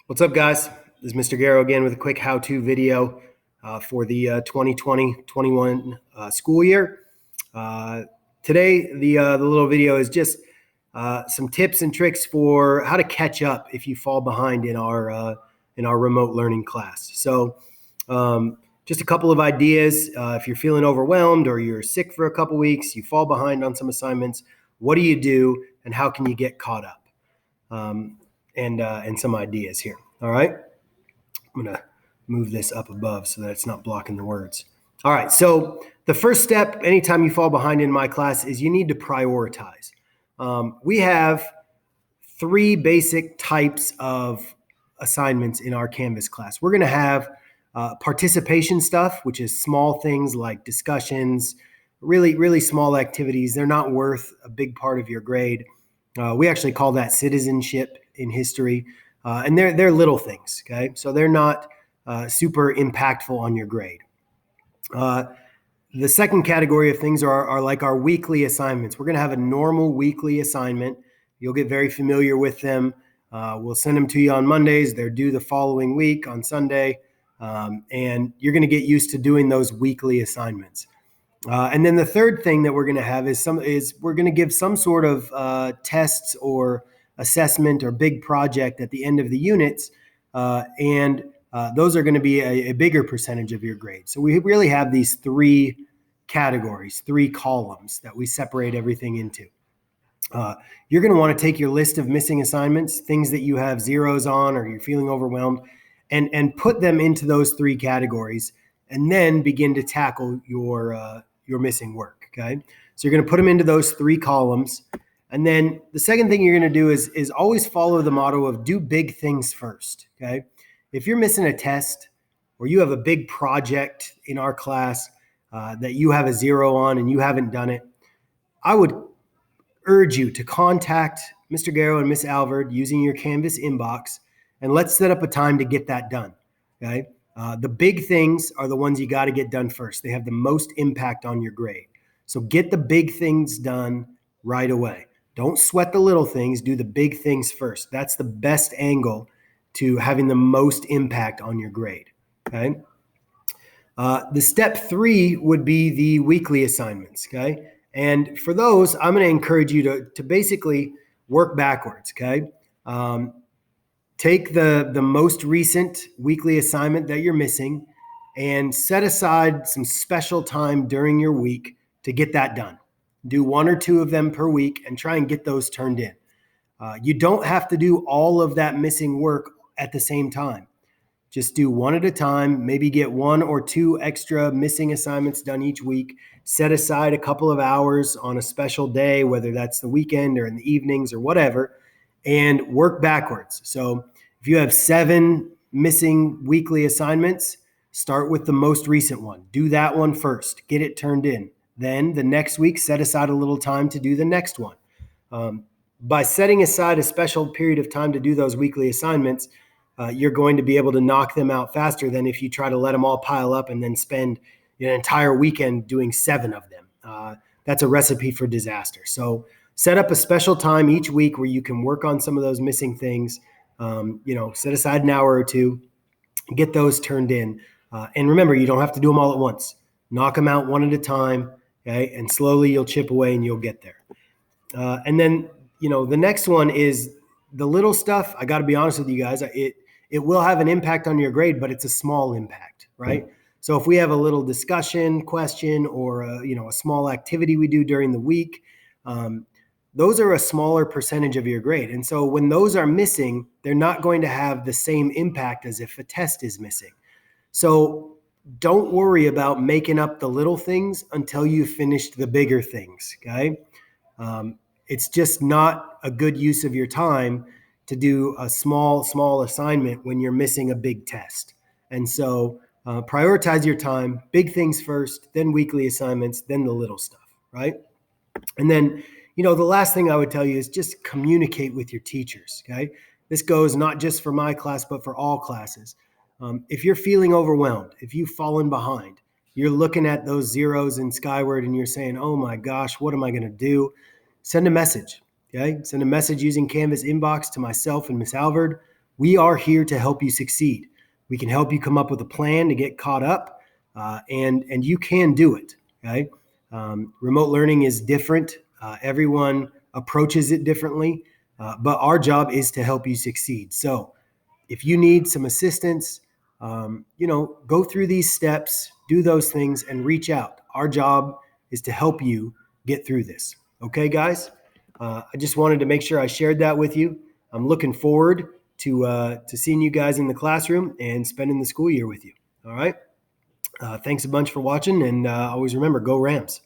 What's up, guys? This is Mr. Garrow again with a quick how-to video for the 2020-21 school year. Today, the little video is just some tips and tricks for how to catch up if you fall behind in our remote learning class. So, just a couple of ideas. If you're feeling overwhelmed or you're sick for a couple weeks, you fall behind on some assignments. What do you do, and how can you get caught up? And some ideas here. All right. I'm going to move this up above so that it's not blocking the words. All right. So the first step, anytime you fall behind in my class, is you need to prioritize. We have three basic types of assignments in our Canvas class. We're going to have participation stuff, which is small things like discussions, really, really small activities. They're not worth a big part of your grade. We actually call that citizenship in history, and they're little things, okay? So they're not super impactful on your grade. The second category of things are like our weekly assignments. We're going to have a normal weekly assignment. You'll get very familiar with them. We'll send them to you on Mondays. They're due the following week on Sunday, and you're going to get used to doing those weekly assignments. And then the third thing that we're going to have is we're going to give some sort of tests or assessment or big project at the end of the units, and those are going to be a bigger percentage of your grade. So we really have these three categories, three columns that we separate everything into. You're going to want to take your list of missing assignments, things that you have zeros on or you're feeling overwhelmed, and put them into those three categories, and then begin to tackle your missing work, okay? So you're going to put them into those three columns. And then the second thing you're going to do is always follow the motto of do big things first, okay? If you're missing a test or you have a big project in our class that you have a zero on and you haven't done it, I would urge you to contact Mr. Garrow and Miss Alvord using your Canvas inbox, and let's set up a time to get that done, okay? The big things are the ones you got to get done first. They have the most impact on your grade. So get the big things done right away. Don't sweat the little things. Do the big things first. That's the best angle to having the most impact on your grade, okay? The step three would be the weekly assignments, okay? And for those, I'm going to encourage you to basically work backwards, okay? Take the most recent weekly assignment that you're missing and set aside some special time during your week to get that done. Do one or two of them per week and try and get those turned in. You don't have to do all of that missing work at the same time. Just do one at a time, maybe get one or two extra missing assignments done each week. Set aside a couple of hours on a special day, whether that's the weekend or in the evenings or whatever, and work backwards. So if you have 7 missing weekly assignments, start with the most recent one. Do that one first. Get it turned in. Then the next week, set aside a little time to do the next one. By setting aside a special period of time to do those weekly assignments, you're going to be able to knock them out faster than if you try to let them all pile up and then spend an entire weekend doing 7 of them. That's a recipe for disaster. So set up a special time each week where you can work on some of those missing things. Set aside an hour or two, get those turned in. And remember, you don't have to do them all at once. Knock them out one at a time, okay? And slowly you'll chip away and you'll get there. And then, the next one is the little stuff. I got to be honest with you guys. It will have an impact on your grade, but it's a small impact, right? So if we have a little discussion question or a small activity we do during the week, those are a smaller percentage of your grade. And so when those are missing, they're not going to have the same impact as if a test is missing. So don't worry about making up the little things until you've finished the bigger things, okay? It's just not a good use of your time to do a small assignment when you're missing a big test. And so prioritize your time, big things first, then weekly assignments, then the little stuff, right? And then, the last thing I would tell you is just communicate with your teachers, okay? This goes not just for my class, but for all classes. If you're feeling overwhelmed, if you've fallen behind, you're looking at those zeros in Skyward and you're saying, oh my gosh, what am I going to do? Send a message, okay? Send a message using Canvas inbox to myself and Miss Alvord. We are here to help you succeed. We can help you come up with a plan to get caught up, and you can do it. Okay. Remote learning is different. Everyone approaches it differently, but our job is to help you succeed. So if you need some assistance, go through these steps, do those things, and reach out. Our job is to help you get through this. Okay, guys? I just wanted to make sure I shared that with you. I'm looking forward to seeing you guys in the classroom and spending the school year with you. All right? Thanks a bunch for watching, and always remember, go Rams.